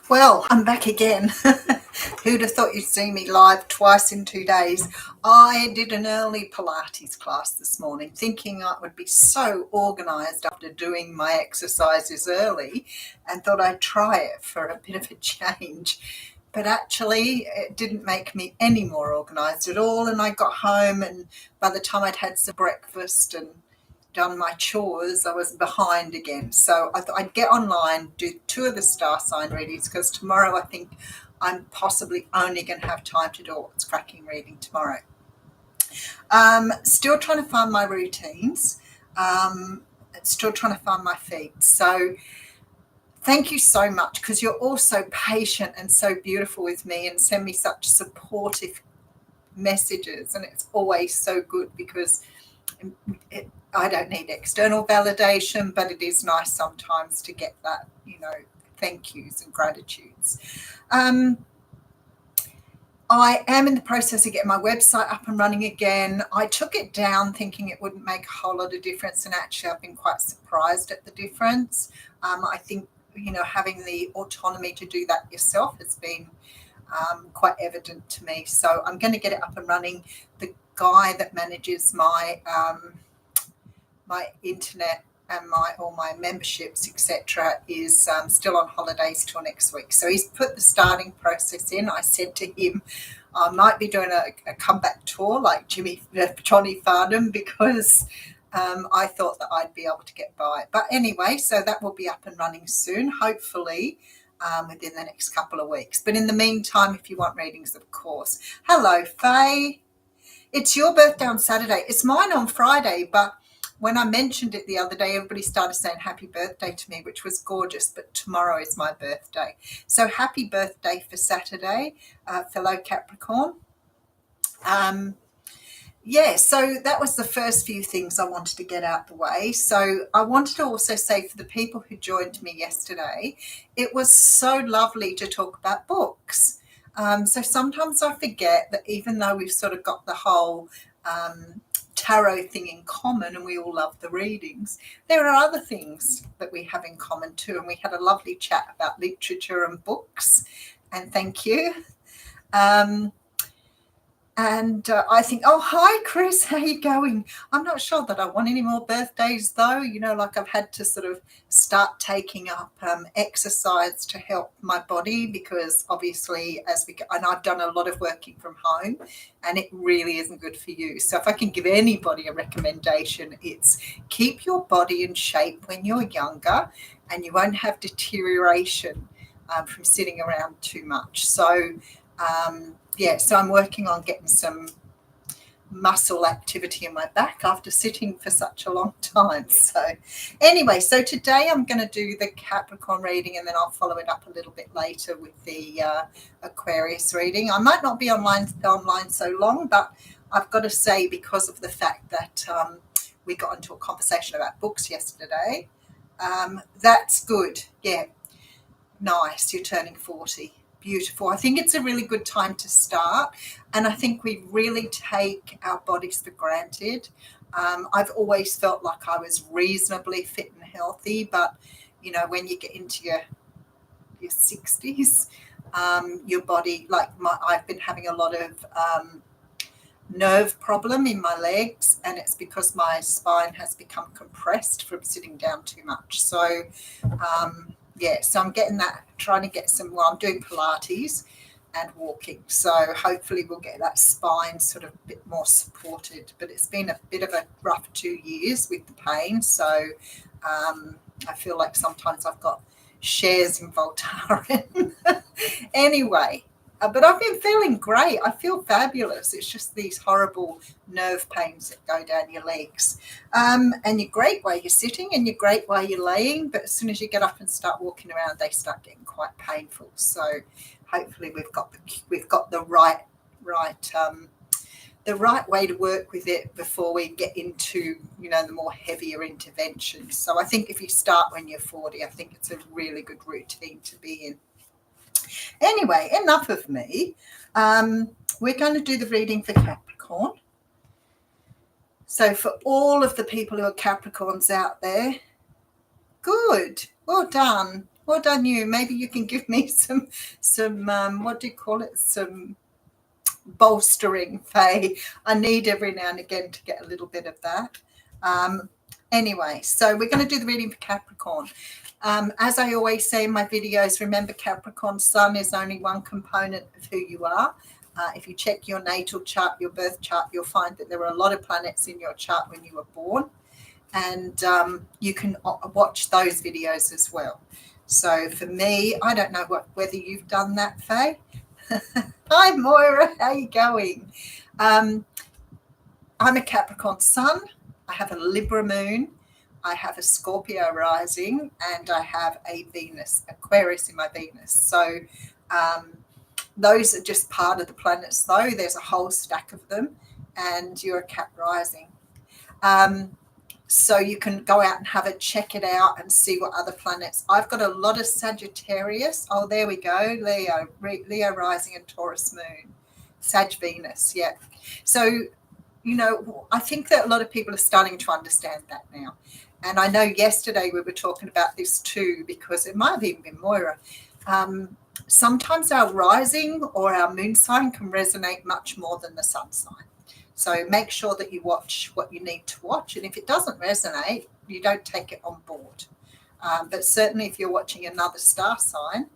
Well, I'm back again. Who'd have thought you'd see me live twice in 2 days? I did an early Pilates class this morning, thinking I would be so organised after doing my exercises early, and thought I'd try it for a bit of a change. But actually, it didn't make me any more organised at all. And I got home, and by the time I'd had some breakfast and done my chores, I was behind again. So I thought I'd get online, do 2 of the star sign readings, because tomorrow I think I'm possibly only going to have time to do a What's Cracking reading tomorrow. Still trying to find my routines. Still trying to find my feet. So thank you so much, because you're all so patient and so beautiful with me and send me such supportive messages. And it's always so good, because I don't need external validation, but it is nice sometimes to get that, thank yous and gratitudes. I am in the process of getting my website up and running again. I took it down thinking it wouldn't make a whole lot of difference, and actually I've been quite surprised at the difference. I think, having the autonomy to do that yourself has been quite evident to me. So I'm going to get it up and running. The guy that manages my internet and all my memberships, etc., is still on holidays till next week. So he's put the starting process in. I said to him, I might be doing a comeback tour like Johnny Farnham, because I thought that I'd be able to get by. But anyway, so that will be up and running soon, hopefully within the next couple of weeks. But in the meantime, if you want readings, of course. Hello, Faye. It's your birthday on Saturday. It's mine on Friday, but when I mentioned it the other day, everybody started saying happy birthday to me, which was gorgeous, but tomorrow is my birthday. So happy birthday for Saturday, fellow Capricorn. So that was the first few things I wanted to get out the way. So I wanted to also say, for the people who joined me yesterday, it was so lovely to talk about books. So sometimes I forget that even though we've sort of got the whole tarot thing in common and we all love the readings, there are other things that we have in common too. And we had a lovely chat about literature and books, and thank you. I think, oh, hi, Chris, how you going? I'm not sure that I want any more birthdays, though. Like I've had to sort of start taking up exercise to help my body, because obviously and I've done a lot of working from home, and it really isn't good for you. So if I can give anybody a recommendation, it's keep your body in shape when you're younger, and you won't have deterioration from sitting around too much. So so I'm working on getting some muscle activity in my back after sitting for such a long time. So anyway, so today I'm going to do the Capricorn reading, and then I'll follow it up a little bit later with the Aquarius reading. I might not be online so long, but I've got to say, because of the fact that we got into a conversation about books yesterday, that's good. Yeah, nice. You're turning 40. Beautiful. I think it's a really good time to start, and I think we really take our bodies for granted. I've always felt like I was reasonably fit and healthy, but when you get into your 60s, your body, I've been having a lot of nerve problem in my legs, and it's because my spine has become compressed from sitting down too much. So so I'm getting that, trying to get some, I'm doing Pilates and walking. So hopefully we'll get that spine sort of a bit more supported. But it's been a bit of a rough 2 years with the pain. So I feel like sometimes I've got shares in Voltaren. Anyway, but I've been feeling great. I feel fabulous. It's just these horrible nerve pains that go down your legs. And you're great while you're sitting, and you're great while you're laying. But as soon as you get up and start walking around, they start getting quite painful. So hopefully we've got the right way to work with it before we get into the more heavier interventions. So I think if you start when you're 40, I think it's a really good routine to be in. Anyway, enough of me. We're going to do the reading for Capricorn. So for all of the people who are Capricorns out there, good, well done. Well done you. Maybe you can give me some what do you call it? Some bolstering, Faye. I need every now and again to get a little bit of that. Anyway, so we're going to do the reading for Capricorn. As I always say in my videos, remember Capricorn Sun is only one component of who you are. If you check your natal chart, your birth chart, you'll find that there are a lot of planets in your chart when you were born. And you can watch those videos as well. So for me, I don't know whether you've done that, Faye. Hi, Moira. How are you going? I'm a Capricorn Sun. I have a Libra Moon. I have a Scorpio rising, and I have a Venus, Aquarius in my Venus. So those are just part of the planets, though. There's a whole stack of them, and you're a Cap rising. So you can go out and have a check it out and see what other planets. I've got a lot of Sagittarius. Oh, there we go. Leo rising and Taurus moon. Sag Venus, yeah. So, I think that a lot of people are starting to understand that now. And I know yesterday we were talking about this too, because it might have even been Moira. Sometimes our rising or our moon sign can resonate much more than the sun sign. So make sure that you watch what you need to watch. And if it doesn't resonate, you don't take it on board. But certainly if you're watching another star sign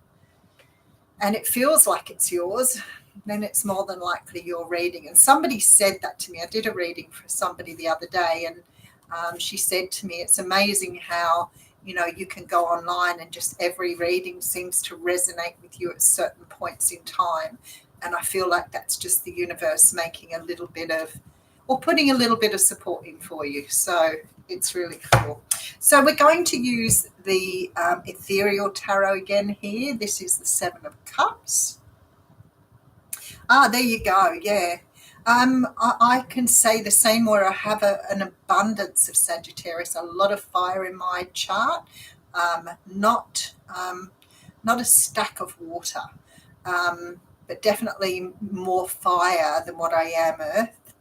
and it feels like it's yours, then it's more than likely your reading. And somebody said that to me. I did a reading for somebody the other day, and she said to me, it's amazing how, you can go online and just every reading seems to resonate with you at certain points in time. And I feel like that's just the universe making a little bit of, or putting a little bit of support in for you. So it's really cool. So we're going to use the Ethereal Tarot again here. This is the Seven of Cups. There you go. Yeah. I can say the same, where I have an abundance of Sagittarius, a lot of fire in my chart, not a stack of water. But definitely more fire than what I am earth.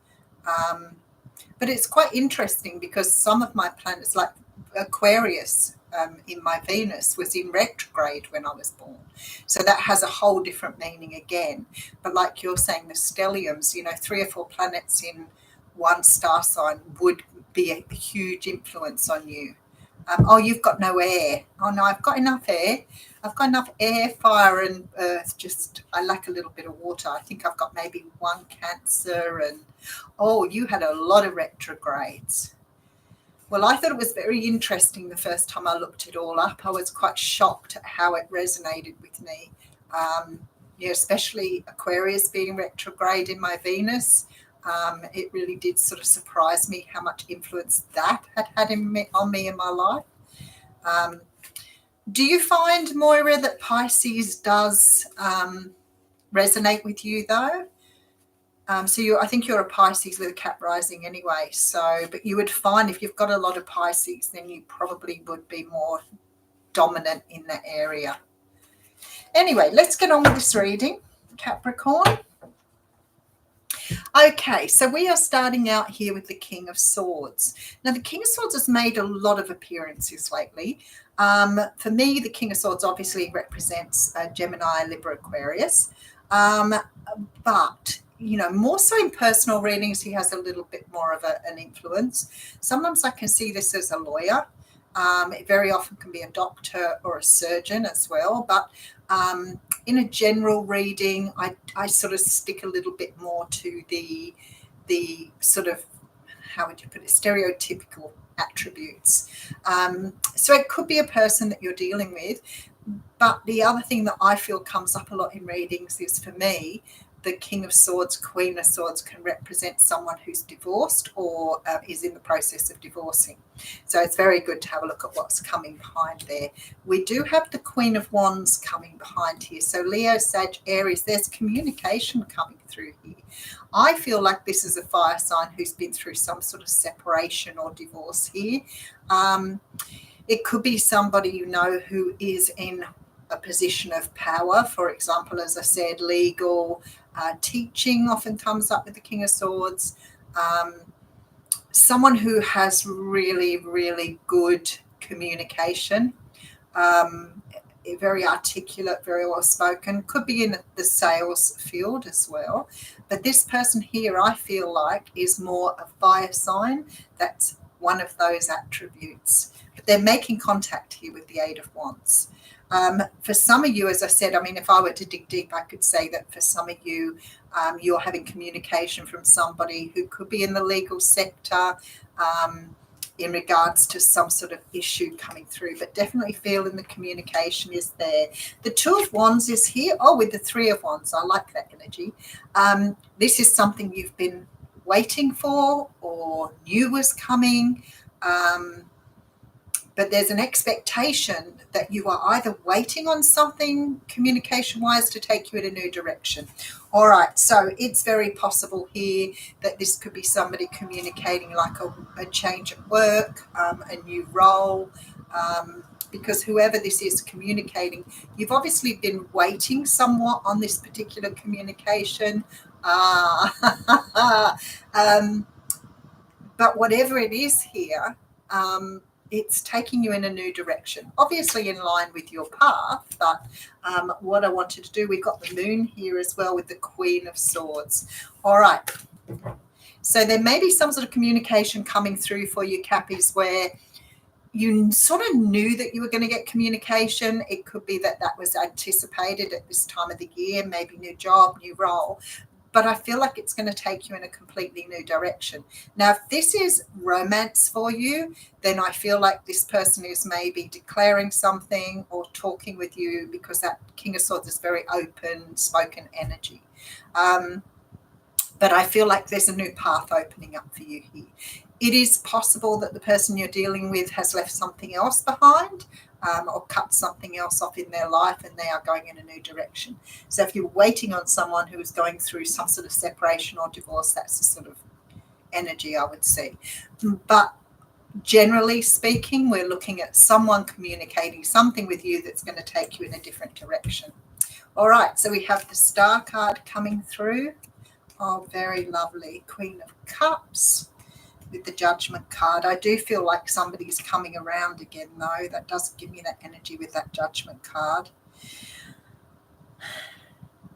But it's quite interesting because some of my planets, like Aquarius in my Venus, was in retrograde when I was born. So that has a whole different meaning again. But like you're saying, the stelliums, 3 or 4 planets in one star sign would be a huge influence on you. You've got no air. Oh, no, I've got enough air. I've got enough air, fire and earth. Just I lack a little bit of water. I think I've got maybe 1 Cancer. And, you had a lot of retrogrades. Well, I thought it was very interesting the first time I looked it all up. I was quite shocked at how it resonated with me. Especially Aquarius being retrograde in my Venus. It really did sort of surprise me how much influence that had on me in my life. Do you find, Moira, that Pisces does resonate with you, though? I think you're a Pisces with a Cap rising anyway. So, but you would find if you've got a lot of Pisces, then you probably would be more dominant in that area. Anyway, let's get on with this reading, Capricorn. Okay, so we are starting out here with the King of Swords. Now, the King of Swords has made a lot of appearances lately. For me, the King of Swords obviously represents Gemini, Libra, Aquarius. But, more so in personal readings, he has a little bit more of an influence. Sometimes I can see this as a lawyer. It very often can be a doctor or a surgeon as well. But in a general reading, I sort of stick a little bit more to the sort of, how would you put it, stereotypical attributes. So it could be a person that you're dealing with. But the other thing that I feel comes up a lot in readings is, for me, the King of Swords, Queen of Swords can represent someone who's divorced or is in the process of divorcing. So it's very good to have a look at what's coming behind there. We do have the Queen of Wands coming behind here. So Leo, Sag, Aries, there's communication coming through here. I feel like this is a fire sign who's been through some sort of separation or divorce here. It could be somebody who is in a position of power. For example, as I said, legal, teaching often comes up with the King of Swords. Someone who has really, really good communication. very articulate, very well spoken, could be in the sales field as well. But this person here, I feel like, is more a fire sign. That's one of those attributes. But they're making contact here with the Eight of Wands. For some of you, as I said, I mean, if I were to dig deep, I could say that for some of you, you're having communication from somebody who could be in the legal sector, in regards to some sort of issue coming through, but definitely feeling the communication is there. The Two of Wands is here. Oh, with the Three of Wands, I like that energy. This is something you've been waiting for or knew was coming. But there's an expectation that you are either waiting on something communication-wise to take you in a new direction. All right, so it's very possible here that this could be somebody communicating like a change at work, a new role, because whoever this is communicating, you've obviously been waiting somewhat on this particular communication. But whatever it is here, it's taking you in a new direction, obviously in line with your path. But what I wanted to do, we've got the moon here as well with the Queen of Swords. All right. So there may be some sort of communication coming through for you, Cappies, where you sort of knew that you were going to get communication. It could be that that was anticipated at this time of the year, maybe new job, new role. But I feel like it's going to take you in a completely new direction. Now, if this is romance for you, then I feel like this person is maybe declaring something or talking with you, because that King of Swords is very open, spoken energy. But I feel like there's a new path opening up for you here. It is possible that the person you're dealing with has left something else behind, or cut something else off in their life, and they are going in a new direction. So if you're waiting on someone who is going through some sort of separation or divorce, that's the sort of energy I would see. But generally speaking, we're looking at someone communicating something with you that's going to take you in a different direction. All right, so we have the Star card coming through. Oh, very lovely. Queen of Cups with the Judgment card. I do feel like somebody's coming around again, though. That does give me that energy with that Judgment card.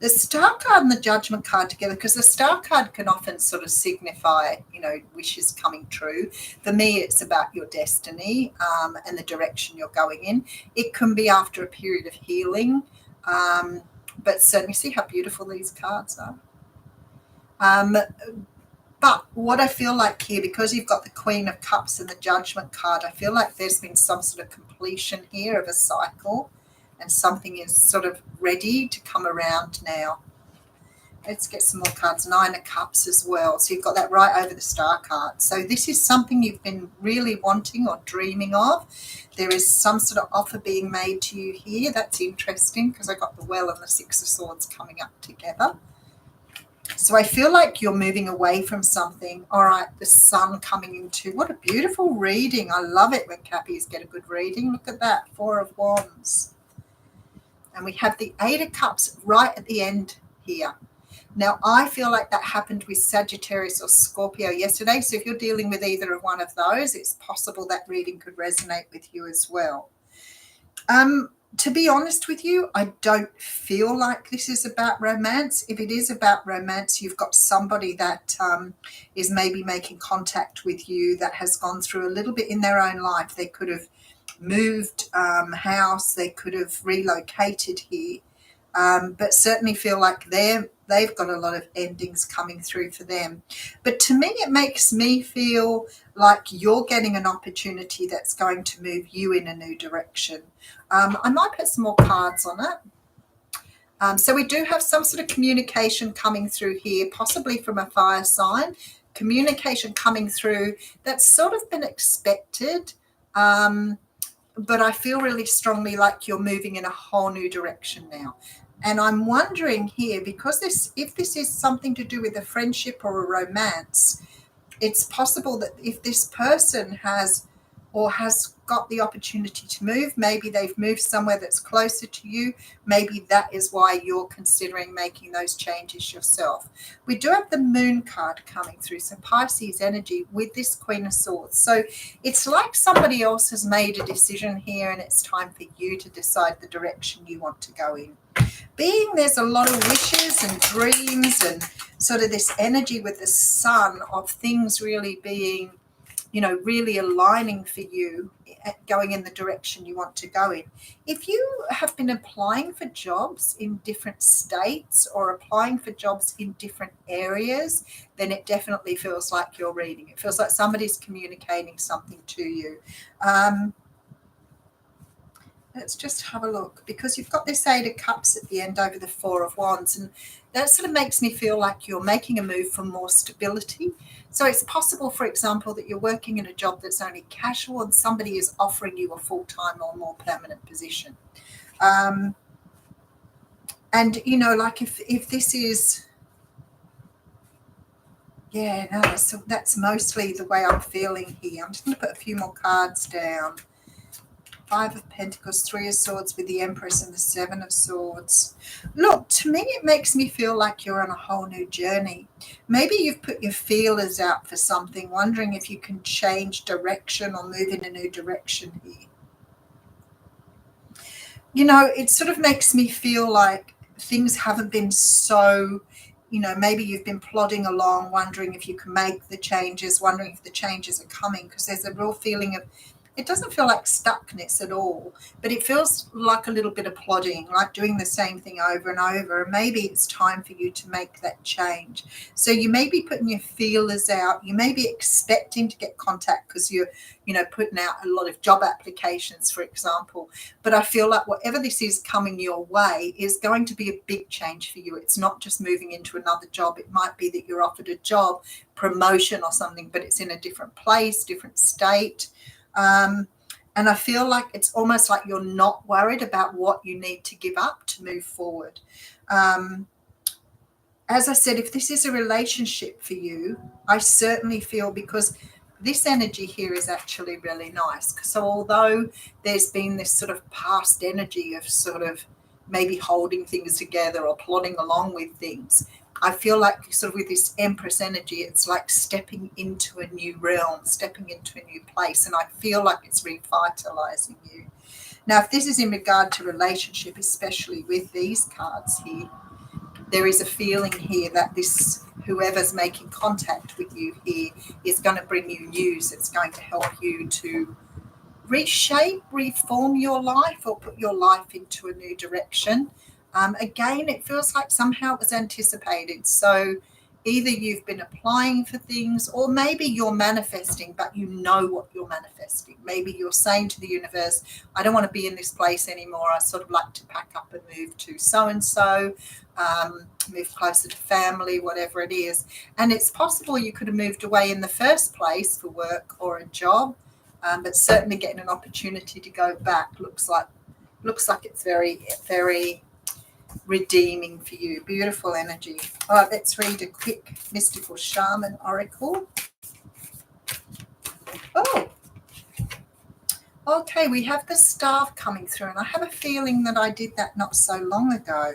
The Star card and the Judgment card together, because the Star card can often sort of signify, you know, wishes coming true. For me, it's about your destiny and the direction you're going in. It can be after a period of healing, but certainly see how beautiful these cards are. But what I feel like here, because you've got the Queen of Cups and the Judgment card, I feel like there's been some sort of completion here of a cycle, and something is sort of ready to come around now. Let's get some more cards. Nine of Cups as well. So you've got that right over the Star card. So this is something you've been really wanting or dreaming of. There is some sort of offer being made to you here. That's interesting, because I got the Well and the Six of Swords coming up together. So I feel like you're moving away from something. All right, the Sun coming into, what a beautiful reading. I love it when Cappies get a good reading. Look at that, Four of Wands. And we have the Eight of Cups right at the end here. Now, I feel like that happened with Sagittarius or Scorpio yesterday. So if you're dealing with either of one of those, it's possible that reading could resonate with you as well. To be honest with you, I don't feel like this is about romance. If it is about romance, you've got somebody that is maybe making contact with you that has gone through a little bit in their own life. They could have moved house, they could have relocated here, but certainly feel like they've got a lot of endings coming through for them. But to me, it makes me feel like you're getting an opportunity that's going to move you in a new direction. I might put some more cards on it. So we do have some sort of communication coming through here, possibly from a fire sign. Communication coming through that's sort of been expected, but I feel really strongly like you're moving in a whole new direction now. And I'm wondering here, because if this is something to do with a friendship or a romance, it's possible that if this person has got the opportunity to move. Maybe they've moved somewhere that's closer to you. Maybe that is why you're considering making those changes yourself. We do have the Moon card coming through, so Pisces energy with this Queen of Swords. So it's like somebody else has made a decision here, and it's time for you to decide the direction you want to go in. Being there's a lot of wishes and dreams and sort of this energy with the Sun of things really being, really aligning for you, going in the direction you want to go in. If you have been applying for jobs in different states or applying for jobs in different areas, then it definitely feels like you're reading. It feels like somebody's communicating something to you. Let's just have a look, because you've got this Eight of Cups at the end over the Four of Wands, and that sort of makes me feel like you're making a move for more stability. So it's possible, for example, that you're working in a job that's only casual and somebody is offering you a full-time or more permanent position. And, like if this is, so that's mostly the way I'm feeling here. I'm just going to put a few more cards down. Five of Pentacles, Three of Swords with the Empress and the Seven of Swords. Look, to me, it makes me feel like you're on a whole new journey. Maybe you've put your feelers out for something, wondering if you can change direction or move in a new direction here. It sort of makes me feel like things haven't been so, maybe you've been plodding along, wondering if you can make the changes, wondering if the changes are coming, because there's a real feeling of, it doesn't feel like stuckness at all, but it feels like a little bit of plodding, like doing the same thing over and over. And maybe it's time for you to make that change. So you may be putting your feelers out. You may be expecting to get contact because you're, putting out a lot of job applications, for example. But I feel like whatever this is coming your way is going to be a big change for you. It's not just moving into another job. It might be that you're offered a job, promotion or something, but it's in a different place, different state. And I feel like it's almost like you're not worried about what you need to give up to move forward. As I said, if this is a relationship for you, I certainly feel, because this energy here is actually really nice. So although there's been this sort of past energy of sort of maybe holding things together or plodding along with things, I feel like sort of with this Empress energy, it's like stepping into a new realm, stepping into a new place. And I feel like it's revitalizing you. Now, if this is in regard to relationship, especially with these cards here, there is a feeling here that this, whoever's making contact with you here, is going to bring you news. It's going to help you to reshape, reform your life, or put your life into a new direction. Again, it feels like somehow it was anticipated. So either you've been applying for things, or maybe you're manifesting, but you know what you're manifesting. Maybe you're saying to the universe, I don't want to be in this place anymore. I sort of like to pack up and move to so-and-so, move closer to family, whatever it is. And it's possible you could have moved away in the first place for work or a job, but certainly getting an opportunity to go back looks like it's very, very redeeming for you. Beautiful energy. All right, let's read a quick mystical shaman oracle. Oh, okay, we have the staff coming through, and I have a feeling that I did that not so long ago.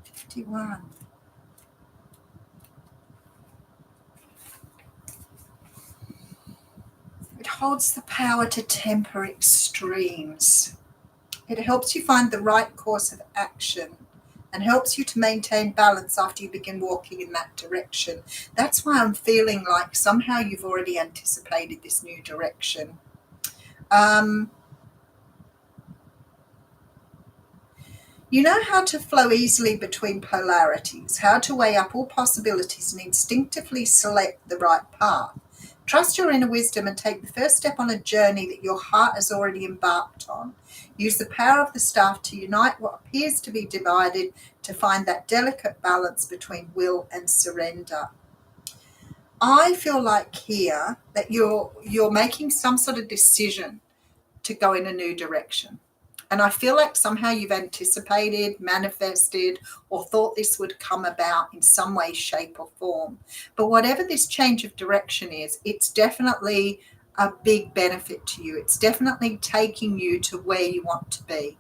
51. It holds the power to temper extremes. It helps you find the right course of action and helps you to maintain balance after you begin walking in that direction. That's why I'm feeling like somehow you've already anticipated this new direction. You know how to flow easily between polarities, how to weigh up all possibilities and instinctively select the right path. Trust your inner wisdom and take the first step on a journey that your heart has already embarked on. Use the power of the staff to unite what appears to be divided, to find that delicate balance between will and surrender. I feel like here that you're making some sort of decision to go in a new direction. And I feel like somehow you've anticipated, manifested, or thought this would come about in some way, shape, or form. But whatever this change of direction is, it's definitely a big benefit to you. It's definitely taking you to where you want to be.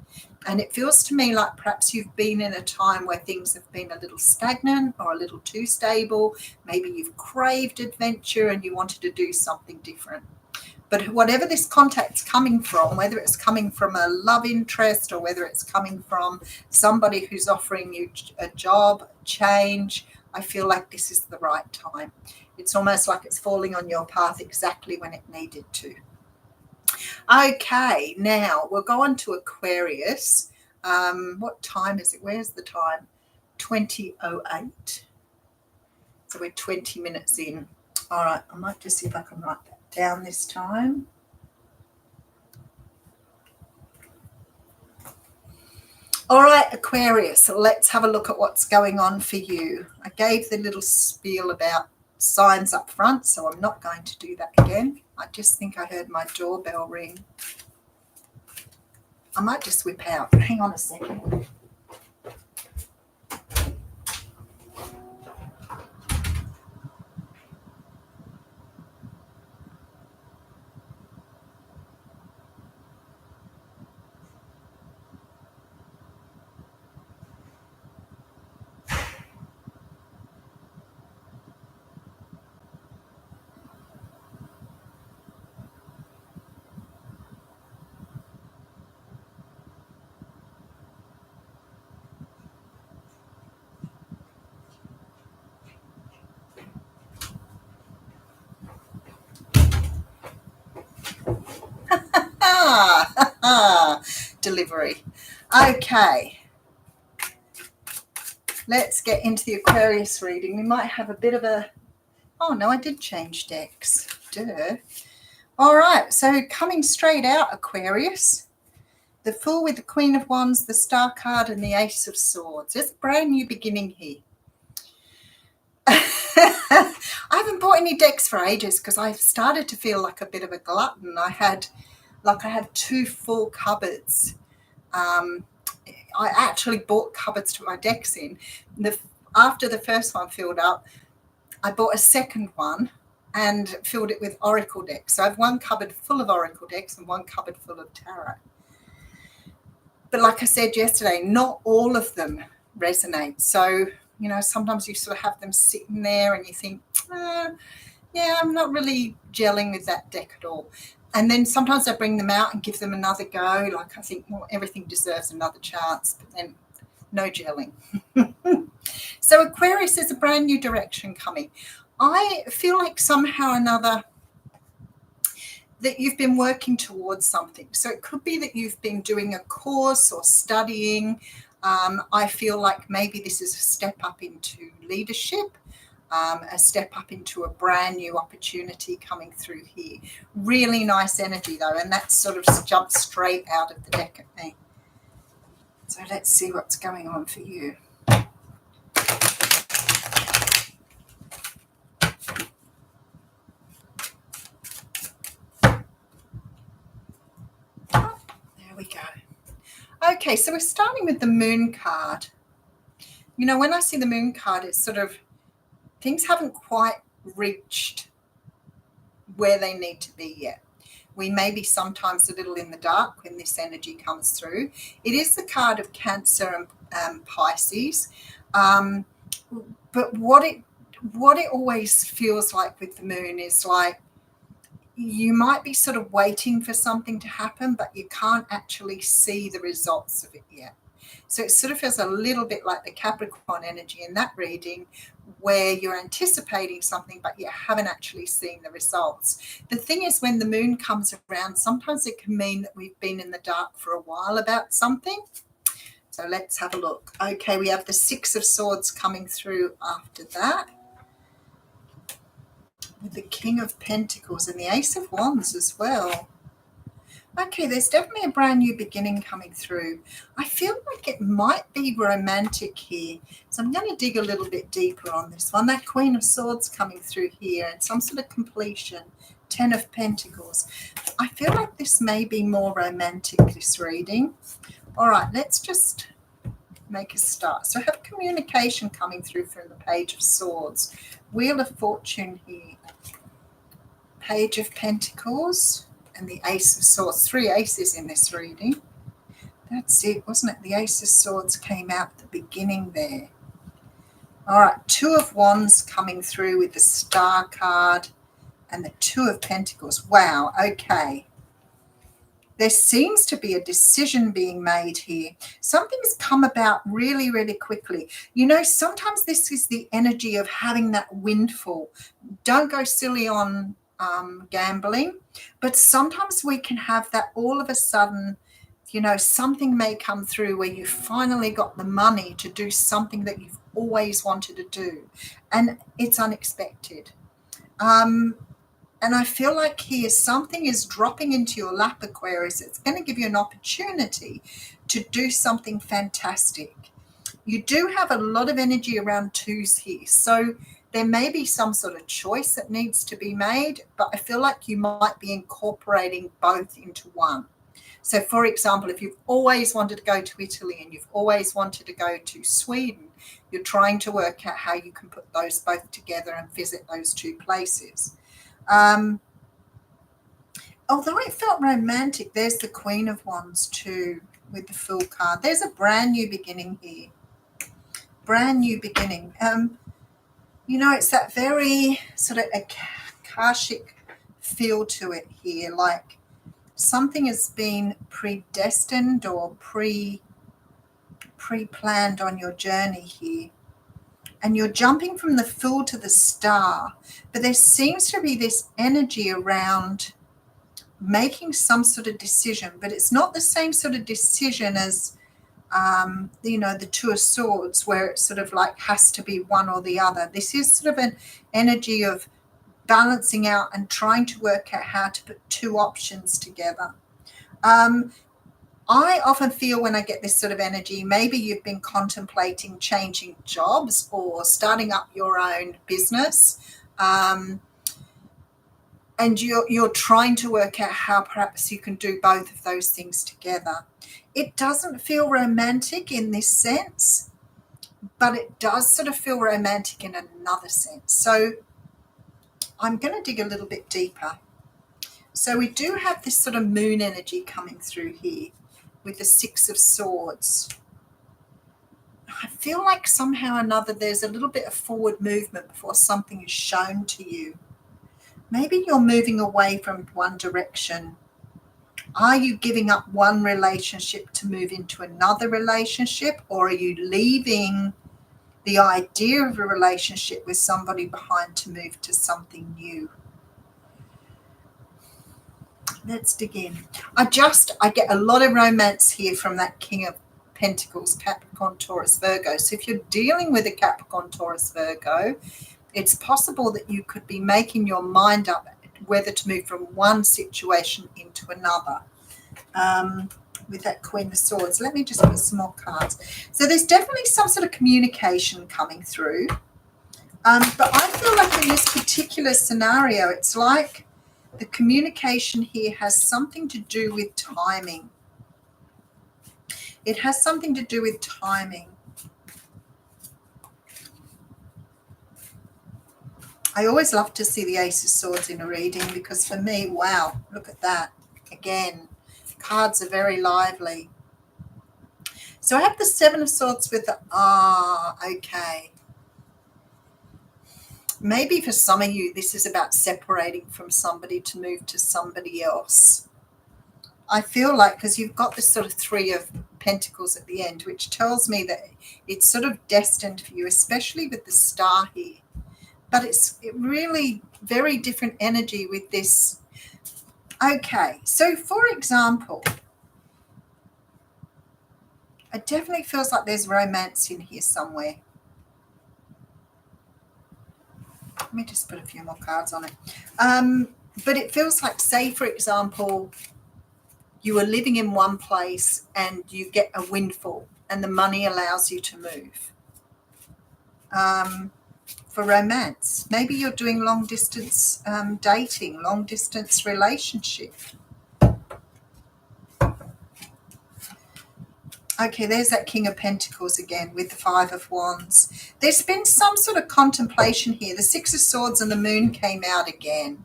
And it feels to me like perhaps you've been in a time where things have been a little stagnant or a little too stable. Maybe you've craved adventure and you wanted to do something different. But whatever this contact's coming from, whether it's coming from a love interest or whether it's coming from somebody who's offering you a job, change, I feel like this is the right time. It's almost like it's falling on your path exactly when it needed to. Okay, now we'll go on to Aquarius. What time is it? Where's the time? 20:08. So we're 20 minutes in. All right, I might just see if I can write that down this time. All right, Aquarius, so let's have a look at what's going on for you. I gave the little spiel about signs up front, so I'm not going to do that again. I just think I heard my doorbell ring. I might just whip out. Hang on a second. Delivery. Okay. Let's get into the Aquarius reading. We might have a bit of a... Oh, no, I did change decks. Duh. All right. So coming straight out, Aquarius. The Fool with the Queen of Wands, the Star card, and the Ace of Swords. There's a brand new beginning here. I haven't bought any decks for ages because I've started to feel like a bit of a glutton. I had 2 full cupboards. I actually bought cupboards to my decks in. After the first one filled up, I bought a second one and filled it with Oracle decks. So I have 1 cupboard full of Oracle decks and 1 cupboard full of Tarot. But like I said yesterday, not all of them resonate. So, you know, sometimes you sort of have them sitting there and you think, yeah, I'm not really gelling with that deck at all. And then sometimes I bring them out and give them another go. Like I think, well, everything deserves another chance, but then no gelling. So Aquarius is a brand new direction coming. I feel like somehow or another that you've been working towards something. So it could be that you've been doing a course or studying. I feel like maybe this is a step up into leadership. A step up into a brand new opportunity coming through here. Really nice energy though, and that sort of jumped straight out of the deck at me. So let's see what's going on for you. There we go. Okay, so we're starting with the Moon card. You know, when I see the Moon card, it's sort of things haven't quite reached where they need to be yet. We may be sometimes a little in the dark when this energy comes through. It is the card of Cancer and Pisces. But what it always feels like with the Moon is like you might be sort of waiting for something to happen, but you can't actually see the results of it yet. So it sort of feels a little bit like the Capricorn energy in that reading, where you're anticipating something, but you haven't actually seen the results. The thing is, when the Moon comes around, sometimes it can mean that we've been in the dark for a while about something. So let's have a look. Okay, we have the 6 of Swords coming through after that, with the King of Pentacles and the Ace of Wands as well. Okay, there's definitely a brand new beginning coming through. I feel like it might be romantic here. So I'm going to dig a little bit deeper on this one. That Queen of Swords coming through here and some sort of completion. 10 of Pentacles. I feel like this may be more romantic, this reading. All right, let's just make a start. So I have communication coming through from the Page of Swords. Wheel of Fortune here. Page of Pentacles and the Ace of Swords. 3 aces in this reading. That's it, wasn't it? The Ace of Swords came out at the beginning there. All right, 2 of Wands coming through with the Star card and the 2 of Pentacles. Wow, okay. There seems to be a decision being made here. Something's come about really, really quickly. You know, sometimes this is the energy of having that windfall. Don't go silly on gambling, but sometimes we can have that all of a sudden. You know, something may come through where you finally got the money to do something that you've always wanted to do, and it's unexpected. And I feel like here something is dropping into your lap, Aquarius. It's going to give you an opportunity to do something fantastic. You do have a lot of energy around 2s here, so there may be some sort of choice that needs to be made, but I feel like you might be incorporating both into one. So, for example, if you've always wanted to go to Italy and you've always wanted to go to Sweden, you're trying to work out how you can put those both together and visit those 2 places. Although it felt romantic, there's the Queen of Wands too with the Fool card. There's a brand new beginning here. Brand new beginning. You know, it's that very sort of Akashic feel to it here, like something has been predestined or pre-planned on your journey here. And you're jumping from the Fool to the Star, but there seems to be this energy around making some sort of decision, but it's not the same sort of decision as, you know, the 2 of Swords, where it sort of like has to be one or the other. This is sort of an energy of balancing out and trying to work out how to put 2 options together. I often feel when I get this sort of energy, maybe you've been contemplating changing jobs or starting up your own business, and you're trying to work out how perhaps you can do both of those things together. It doesn't feel romantic in this sense, but it does sort of feel romantic in another sense. So I'm going to dig a little bit deeper. So we do have this sort of moon energy coming through here with the 6 of Swords. I feel like somehow or another there's a little bit of forward movement before something is shown to you. Maybe you're moving away from one direction. Are you giving up one relationship to move into another relationship, or are you leaving the idea of a relationship with somebody behind to move to something new? Let's dig in. I get a lot of romance here from that King of Pentacles, Capricorn, Taurus, Virgo. So if you're dealing with a Capricorn, Taurus, Virgo, it's possible that you could be making your mind up whether to move from one situation into another. With that Queen of Swords. Let me just put some more cards. So there's definitely some sort of communication coming through. But I feel like in this particular scenario, it's like the communication here has something to do with timing. It has something to do with timing. I always love to see the Ace of Swords in a reading because for me, wow, look at that. Again, cards are very lively. So I have the 7 of Swords with the, okay. Maybe for some of you, this is about separating from somebody to move to somebody else. I feel like because you've got this sort of 3 of Pentacles at the end, which tells me that it's sort of destined for you, especially with the Star here. But it's really very different energy with this. Okay, so for example, it definitely feels like there's romance in here somewhere. Let me just put a few more cards on it. But it feels like, say, for example, you are living in one place and you get a windfall and the money allows you to move. For romance, maybe you're doing long distance dating, long distance relationship. Okay, there's that King of Pentacles again with the 5 of Wands. There's been some sort of contemplation here. The 6 of Swords and the Moon came out again.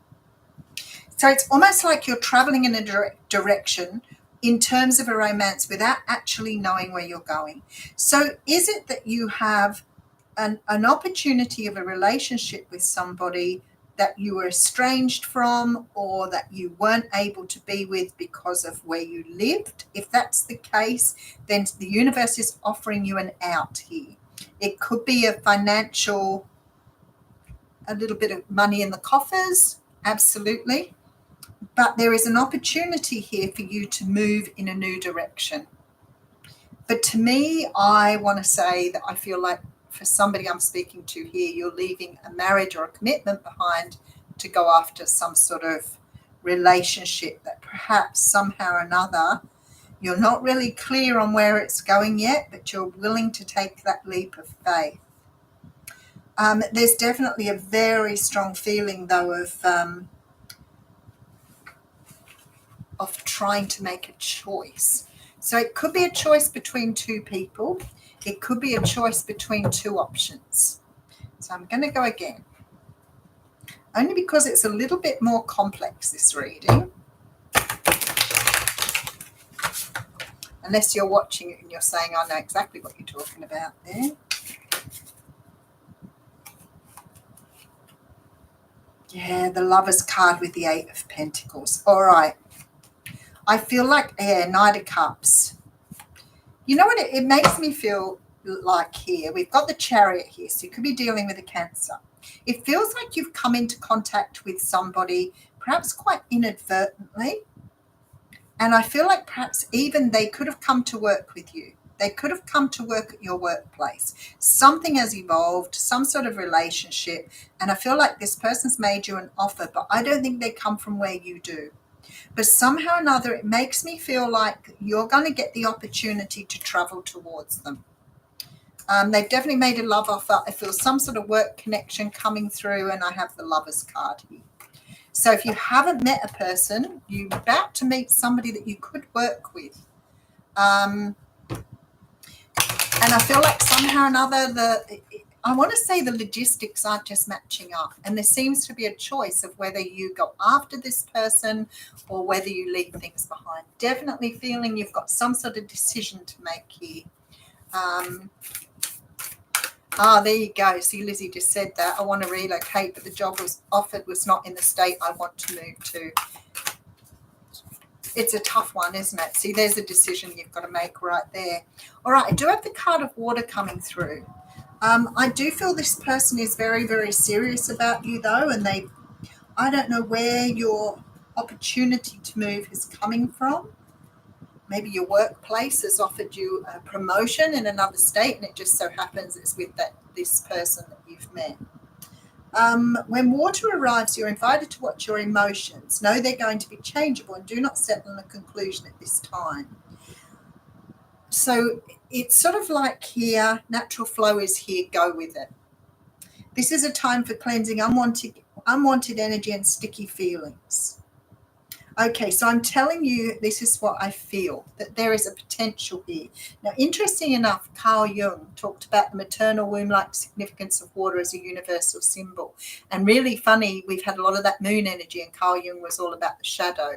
So it's almost like you're traveling in a direction in terms of a romance without actually knowing where you're going. So is it that you have an opportunity of a relationship with somebody that you were estranged from, or that you weren't able to be with because of where you lived? If that's the case, then the universe is offering you an out here. It could be a financial, a little bit of money in the coffers, absolutely. But there is an opportunity here for you to move in a new direction. But to me, I want to say that I feel like for somebody I'm speaking to here, you're leaving a marriage or a commitment behind to go after some sort of relationship that perhaps somehow or another you're not really clear on where it's going yet, but you're willing to take that leap of faith. There's definitely a very strong feeling, though, of trying to make a choice. So it could be a choice between two people. It could be a choice between two options. So I'm going to go again, only because it's a little bit more complex, this reading. Unless you're watching it and you're saying, I know exactly what you're talking about there. Yeah, the Lover's card with the 8 of Pentacles. All right. I feel like, yeah, Knight of Cups. You know what it makes me feel like here? We've got the Chariot here, so you could be dealing with a Cancer. It feels like you've come into contact with somebody, perhaps quite inadvertently. And I feel like perhaps even they could have come to work with you. They could have come to work at your workplace. Something has evolved, some sort of relationship. And I feel like this person's made you an offer, but I don't think they come from where you do. But somehow or another, it makes me feel like you're going to get the opportunity to travel towards them. They've definitely made a love offer. I feel some sort of work connection coming through, and I have the Lover's card here. So if you haven't met a person, you're about to meet somebody that you could work with. And I feel like somehow or another, I want to say the logistics aren't just matching up. And there seems to be a choice of whether you go after this person or whether you leave things behind. Definitely feeling you've got some sort of decision to make here. There you go. See, Lizzie just said that. I want to relocate, but the job was offered was not in the state I want to move to. It's a tough one, isn't it? See, there's a decision you've got to make right there. All right, I do have the card of water coming through. I do feel this person is very, very serious about you, though, and I don't know where your opportunity to move is coming from. Maybe your workplace has offered you a promotion in another state, and it just so happens it's with this person that you've met. When water arrives, you're invited to watch your emotions. Know they're going to be changeable, and do not settle on a conclusion at this time. So it's sort of like here, natural flow is here, go with it. This is a time for cleansing unwanted energy and sticky feelings. Okay, so I'm telling you, this is what I feel, that there is a potential here. Now, interesting enough, Carl Jung talked about the maternal womb-like significance of water as a universal symbol. And really funny, we've had a lot of that moon energy, and Carl Jung was all about the shadow.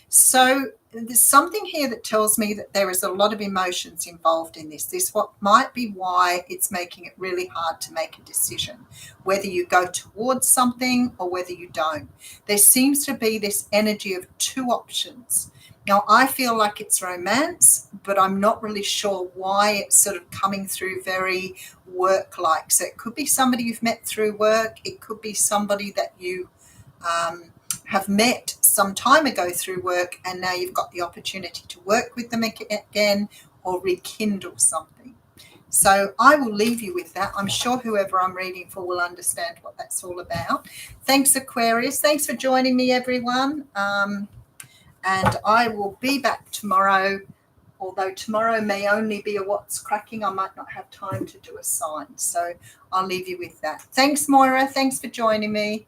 So there's something here that tells me that there is a lot of emotions involved in this. This what might be why it's making it really hard to make a decision, whether you go towards something or whether you don't. There seems to be this energy of two options. Now, I feel like it's romance, but I'm not really sure why it's sort of coming through very work-like. So it could be somebody you've met through work. It could be somebody that you have met some time ago through work, and now you've got the opportunity to work with them again or rekindle something. So I will leave you with that. I'm sure whoever I'm reading for will understand what that's all about. Thanks, Aquarius. Thanks for joining me, everyone. And I will be back tomorrow, although tomorrow may only be a what's cracking. I might not have time to do a sign. So I'll leave you with that. Thanks, Moira. Thanks for joining me.